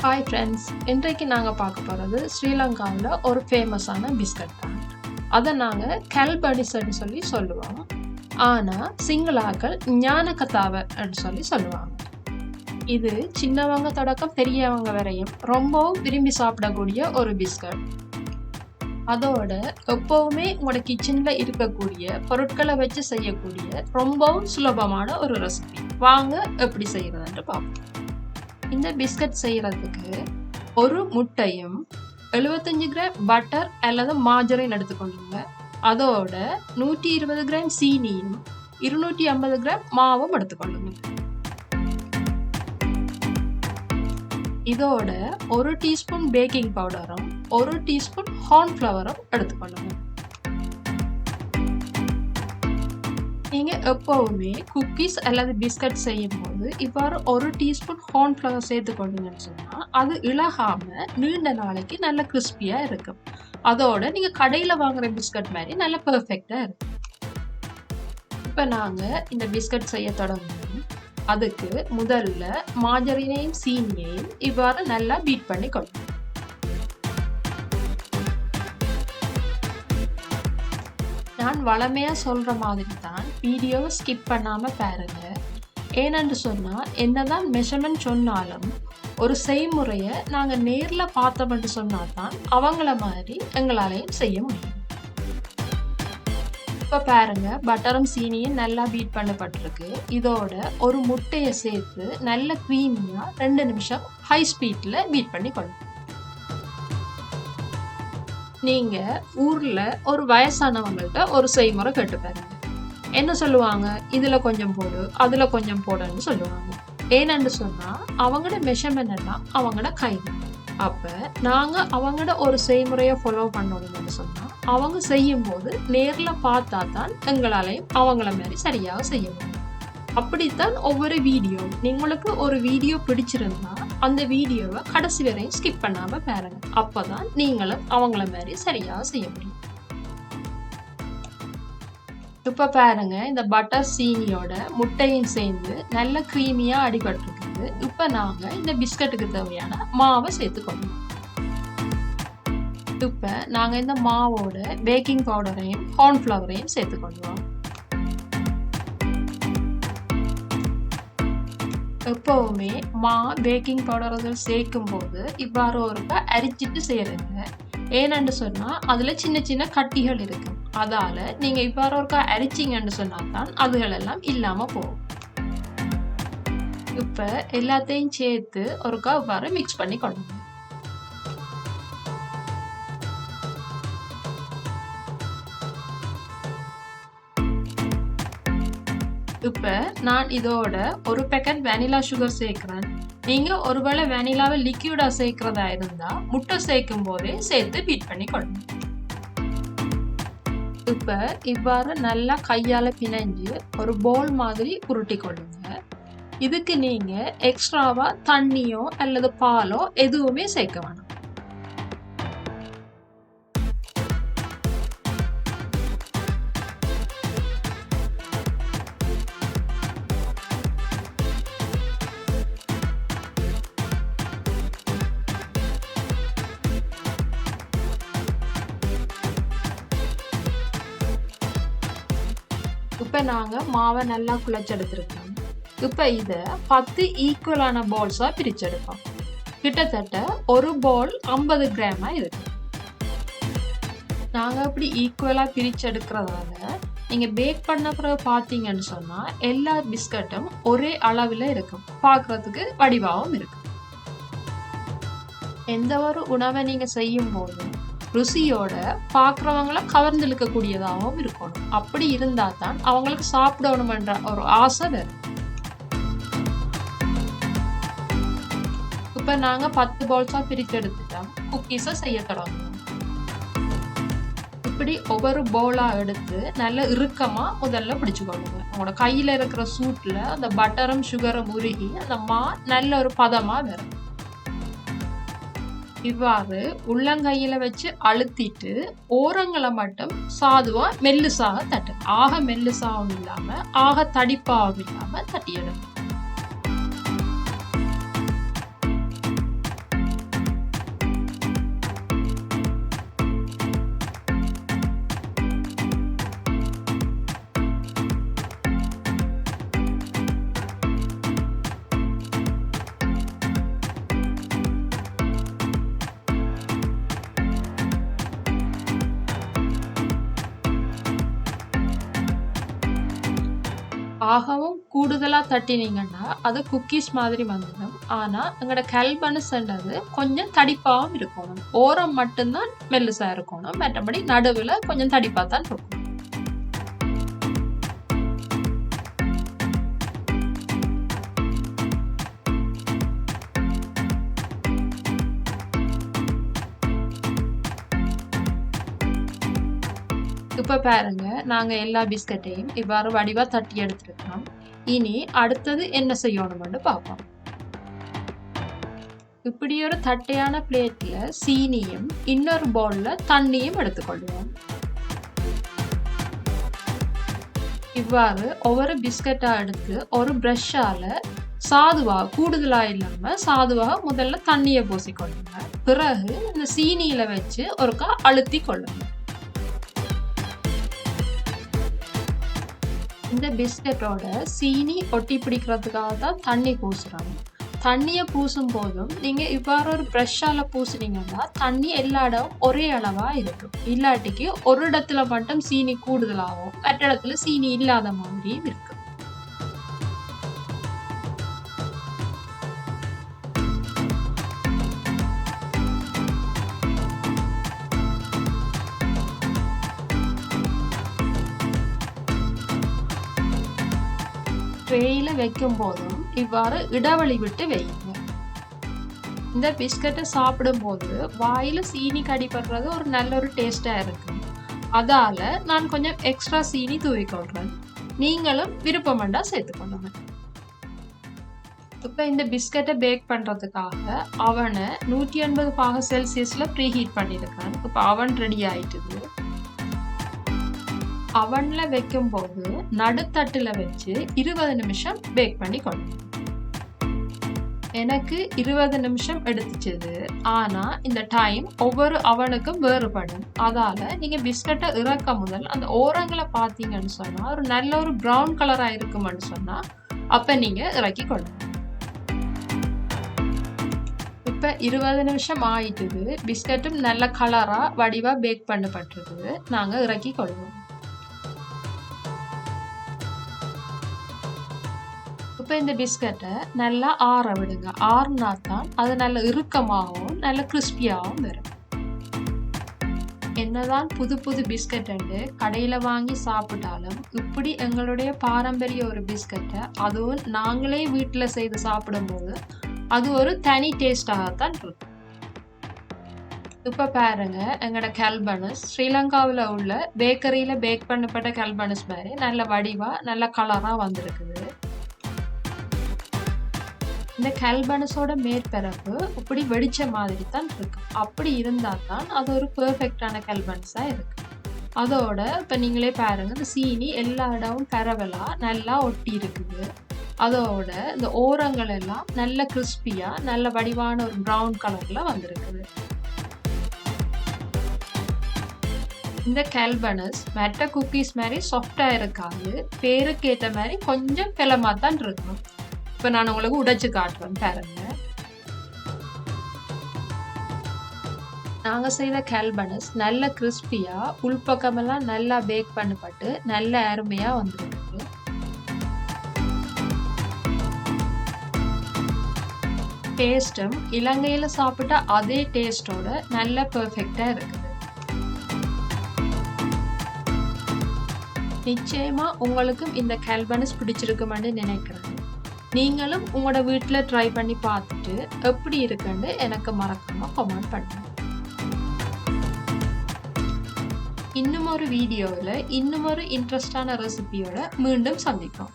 Hi friends, இன்றைக்கு நாங்கள் பார்க்க போகிறது ஸ்ரீலங்காவில் ஒரு ஃபேமஸான பிஸ்கட் தான். அதை நாங்கள் கல்படிஸ்ன்னு சொல்லி சொல்லுவோம். ஆனால் சிங்களாக்கள் ஞானகத்தாவன்னு சொல்லி சொல்லுவாங்க. இது சின்னவங்க தொடக்கம் பெரியவங்க வரையும் ரொம்பவும் விரும்பி சாப்பிடக்கூடிய ஒரு பிஸ்கட். அதோட எப்போவுமே உங்களோட கிச்சனில் இருக்கக்கூடிய பொருட்களை வச்சு செய்யக்கூடிய ரொம்பவும் சுலபமான ஒரு ரெசிபி. வாங்க எப்படி செய்யறதுன்னு பார்ப்போம். இந்த பிஸ்கட் செய்யறதுக்கு ஒரு முட்டையும் 75 கிராம் பட்டர் அல்லது மார்ஜரின் எடுத்துக்கொள்ளுங்க. அதோட 120 கிராம் சீனியும் 250 கிராம் மாவும் எடுத்துக்கொள்ளுங்க. இதோட 1 டீஸ்பூன் பேக்கிங் பவுடரும் 1 டீஸ்பூன் கார்ன்ஃப்ளவரும் எடுத்துக்கொள்ளுங்க. நீங்கள் எப்போவுமே குக்கீஸ் அல்லது பிஸ்கட் செய்யும் போது இவ்வாறு 1 டீஸ்பூன் கார்ன்ஃப்ளவர் சேர்த்துக்கொள்ளுங்கன்னு சொன்னால் அது இழகாமல் நீண்ட நாளைக்கு நல்ல கிறிஸ்பியாக இருக்கும். அதோட நீங்கள் கடையில் வாங்குகிற பிஸ்கட் மாதிரி நல்ல பெர்ஃபெக்டாக இருக்கும். இப்போ நாங்கள் இந்த பிஸ்கட் செய்ய தொடங்குவோம். அதுக்கு முதல்ல மார்ஜரினையும் சீனியையும் இவ்வாறு நல்லா பீட் பண்ணி கொள்ளும். நான் வளமையாக சொல்கிற மாதிரி தான் வீடியோவை ஸ்கிப் பண்ணாமல் பாருங்க. ஏனென்று சொன்னால் என்னதான் மெஷர்மெண்ட் சொன்னாலும் ஒரு செய்முறையை நாங்கள் நேரில் பார்த்தோம்னு சொன்னால் தான் அவங்கள மாதிரி எங்களாலையும் செய்ய முடியும். இப்போ பாருங்க, பட்டரும் சீனியும் நல்லா பீட் பண்ணப்பட்டிருக்கு. இதோட ஒரு முட்டையை சேர்த்து நல்ல க்ரீமியாக 2 நிமிஷம் ஹை ஸ்பீடில் பீட் பண்ணி கொள்ளும். நீங்க ஊர்ல ஒரு வயசானவங்கள்ட்ட ஒரு செய்முறை கேட்டு பாருங்க. என்ன சொல்லுவாங்க? இதுல கொஞ்சம் போடு, அதுல கொஞ்சம் போடுன்னு சொல்லுவாங்க. ஏன்னு சொன்னா அவங்களோட மெஷர்மெண்ட் எல்லாம் அவங்களோட கை. அப்ப நாங்க அவங்களோட ஒரு செய்முறையை ஃபாலோ பண்ணணும்னு சொன்னா அவங்க செய்யும் போது நேர்ல பார்த்தா தான் எங்களாலையும் அவங்கள மாதிரி சரியாக செய்ய முடியும். அப்படித்தான் ஒவ்வொரு வீடியோ. உங்களுக்கு ஒரு வீடியோ பிடிச்சிருந்தா அந்த வீடியோவை கடைசி வரையும் ஸ்கிப் பண்ணாம பாருங்க. அப்பதான் நீங்களும் அவங்கள மாதிரி சரியா செய்ய முடியும். இப்ப பாருங்க, இந்த பட்டர் சீனியோட முட்டையும் சேர்ந்து நல்ல கிரீமியா அடிபட்டிருக்குது. இப்ப நாங்க இந்த பிஸ்கட்டுக்கு தேவையான மாவை சேர்த்துக்கொள்ளணும். இப்ப நாங்க இந்த மாவோட பேக்கிங் பவுடரையும் கார்ன்ஃப்ளவரையும் சேர்த்துக்கொள்வோம். எப்பவுமே பேக்கிங் பவுடர் சேர்க்கும் போது இவ்வாறு ஒருக்கா அரிச்சிட்டு செய்யறதுங்க. ஏன்னு சொன்னா அதுல சின்ன சின்ன கட்டிகள் இருக்கு. அதால நீங்க இவ்வாறு ஒருக்கா அரிச்சிங்கன்னு சொன்னா தான் அதுகள் எல்லாம் இல்லாம போகும். இப்ப எல்லாத்தையும் சேர்த்து ஒருக்கா இவ்வாறு மிக்ஸ் பண்ணி கொள்ளுங்க. இப்ப நான் இதோட ஒரு பேக்கெட் வெனிலா சுகர் சேர்க்கிறேன். நீங்க ஒருவேளை வெனிலாவை லிக்யூடா சேர்க்கிறதா இருந்தா முட்டை சேர்க்கும் போதே சேர்த்து பீட் பண்ணி கொள்ளணும். இப்ப இவ்வாறு நல்லா கையால பிணைஞ்சு ஒரு போல் மாதிரி உருட்டி கொள்ளுங்க. இதுக்கு நீங்க எக்ஸ்ட்ராவா தண்ணியோ அல்லது பாலோ எதுவுமே சேர்க்க வேணாம். இப்போ நாங்கள் மாவை நல்லா குழைச்செடுத்துருக்கோம். இப்போ இதை 10 ஈக்குவலான பால்ஸாக பிரிச்செடுப்போம். கிட்டத்தட்ட ஒரு பால் 50 கிராமாக இருக்கு. நாங்கள் இப்படி ஈக்குவலாக பிரிச்செடுக்கிறதால நீங்கள் பேக் பண்ண பிறகு பார்த்தீங்கன்னு சொன்னால் எல்லா பிஸ்கட்டும் ஒரே அளவில் இருக்கும். பார்க்குறதுக்கு வடிவாகவும் இருக்கும். எந்த ஒரு உணவை நீங்கள் செய்யும் போதும் ருசியோட பார்க்குறவங்கள கவர்ந்து இழுக்கக்கூடியதாகவும் இருக்கணும். அப்படி இருந்தா தான் அவங்களுக்கு சாப்பிடணும்ன்ற ஒரு ஆசை வரும். இப்ப நாங்க 10 பால்ஸா பிரித்து எடுத்துட்டோம். குக்கீஸை செய்ய தொடங்கணும். இப்படி ஒவ்வொரு பவுலா எடுத்து நல்ல இறுக்கமா முதல்ல பிடிச்சுக்கொள்ளுங்க. உங்களோட கையில இருக்கிற சூட்ல அந்த பட்டரும் சுகரும் உருகி அந்த மா நல்ல ஒரு பதமா வரும். இவ்வாறு உள்ளங்கையில வச்சு அழுத்திட்டு ஓரங்களை மட்டும் சாதுவா மெல்லுசாக தட்டு. ஆக மெல்லுசாகவும் இல்லாம ஆக தடிப்பாகவும் இல்லாம தட்டியிடும். ஆகவும் கூடுதலா தட்டினீங்கன்னா அது குக்கீஸ் மாதிரி வந்துடும். ஆனா எங்களோட கல்பனஸ்ன்றது கொஞ்சம் தடிப்பாவும் இருக்கணும். ஓரம் மட்டும்தான் மெல்லுசா இருக்கணும். மற்றபடி நடுவுல கொஞ்சம் தடிப்பா தான் இருக்கும். இப்ப பாருங்க, நாங்க எல்லா பிஸ்கட்டையும் இவ்வாறு வடிவா தட்டி எடுத்துருக்கோம். இனி அடுத்தது என்ன செய்யணும்னு பார்ப்போம். இப்படி ஒரு தட்டையான பிளேட்ல சீனியும் இன்னொரு பவுல்ல தண்ணியும் எடுத்துக்கொள்வோம். இவ்வாறு ஒவ்வொரு பிஸ்கட்டா எடுத்து ஒரு பிரஷ்ஷால சாதுவா கூடுதலா இல்லாம சாதுவா முதல்ல தண்ணிய பூசிக்கொள்ளுங்க. பிறகு இந்த சீனியில வச்சு ஒருக்கா அழுத்தி கொள்ளுங்க. இந்த பிஸ்கட்டோட சீனி ஒட்டி பிடிக்கிறதுக்காக தான் தண்ணி பூசுறாங்க. தண்ணியை பூசும் போதும் நீங்க இவ்வாறு ஒரு ப்ரஷ்ஷால பூசினீங்கன்னா தண்ணி எல்லா இடம் ஒரே அளவா இருக்கும். இல்லாட்டிக்கு ஒரு இடத்துல மட்டும் சீனி கூடுதலாகும், மற்ற இடத்துல சீனி இல்லாத மாதிரியும் இருக்கு. ட்ரேயில வைக்கும் போதும் இவ்வாறு இடைவெளி விட்டு வைங்க. இந்த பிஸ்கட்டை சாப்பிடும் போது வாயில சீனி கடிப்படுறது ஒரு நல்ல ஒரு டேஸ்டா இருக்கு. அதால நான் கொஞ்சம் எக்ஸ்ட்ரா சீனி தூவிக்கொள்றேன். நீங்களும் விருப்பமண்டா சேர்த்துக்கொள்ளுங்க. இப்ப இந்த பிஸ்கட்டை பேக் பண்றதுக்காக அவனை 180 செல்சியஸ்ல ப்ரீ ஹீட் பண்ணிருக்கேன். இப்ப அவன் ரெடி ஆயிட்டுது. அவன்ல வைக்கும் போது நடுத்தட்டுல வச்சு 20 நிமிஷம் பேக் பண்ணி கொள்ளணும். எனக்கு 20 நிமிஷம் எடுத்துச்சுது. ஆனா இந்த டைம் ஒவ்வொரு அவனுக்கும் வேறுபடும். அதால நீங்க பிஸ்கட்டை இறக்க முதல் அந்த ஓரங்களை பார்த்தீங்கன்னு சொன்னா ஒரு நல்ல ஒரு ப்ரௌன் கலரா இருக்கும்னு சொன்னா அப்ப நீங்க இறக்கி கொள்ளணும். இப்ப 20 நிமிஷம் ஆயிட்டுது. பிஸ்கட்டும் நல்ல கலரா வடிவா பேக் பண்ணப்பட்டிருக்குது. நாங்க இறக்கி கொள்வோம். இப்ப இந்த பிஸ்கட்டை நல்லா ஆற விடுங்க. ஆறுனா தான் அது நல்ல இறுக்கமாகவும் நல்ல கிறிஸ்பியாகவும் வரும். என்னதான் புது புது பிஸ்கட் கடையில வாங்கி சாப்பிட்டாலும் இப்படி எங்களுடைய பாரம்பரிய ஒரு பிஸ்கட்டை அதுவும் நாங்களே வீட்டுல செய்து சாப்பிடும் போது அது ஒரு தனி டேஸ்டாகத்தான் இருக்கும். இப்ப பாருங்க, எங்களோட கல்பனஸ் ஸ்ரீலங்காவில் உள்ள பேக்கரியில பேக் பண்ணப்பட்ட கல்பனஸ் மாதிரி நல்ல வடிவா நல்ல கலரா வந்திருக்குது. இந்த கல்பனஸோட மேற்பரப்பு இப்படி வெடிச்ச மாதிரி தான் இருக்கு. அப்படி இருந்தா தான் அது ஒரு பெர்ஃபெக்டான கல்பனஸா இருக்கு. அதோட இப்ப நீங்களே பாருங்க, இந்த சீனி எல்லா இடமும் பரவலா நல்லா ஒட்டி இருக்குது. அதோட இந்த ஓரங்கள் எல்லாம் நல்ல கிறிஸ்பியா நல்ல வடிவான ஒரு ப்ரௌன் கலர்ல வந்திருக்குது. இந்த கல்பனஸ் மற்ற குக்கீஸ் மாதிரி சாஃப்டா இருக்காது. பேருக்கு ஏற்ற மாதிரி கொஞ்சம் பிளமா தான் இருக்கும். இப்ப நான் உங்களுக்கு உடைச்சு காட்டுறேன் பாருங்க. நாங்க செய்த கல்பனஸ் நல்ல கிறிஸ்பியா உள்பக்கமெல்லாம் நல்லா பேக் பண்ணப்பட்டு நல்ல அருமையா வந்துருக்கு. டேஸ்டும் இலங்கையில சாப்பிட்ட அதே டேஸ்டோட நல்ல பெர்ஃபெக்டா இருக்குது. நிச்சயமா உங்களுக்கும் இந்த கல்பனஸ் பிடிச்சிருக்குமென்னு நினைக்கிறேன். நீங்களும் உங்களோட வீட்டுல ட்ரை பண்ணி பார்த்துட்டு எப்படி இருக்குன்னு எனக்கு மறக்காம கமெண்ட் பண்ணுங்க. இன்னும் ஒரு வீடியோவில் இன்னும் ஒரு இன்ட்ரெஸ்டான ரெசிபியோட மீண்டும் சந்திப்போம்.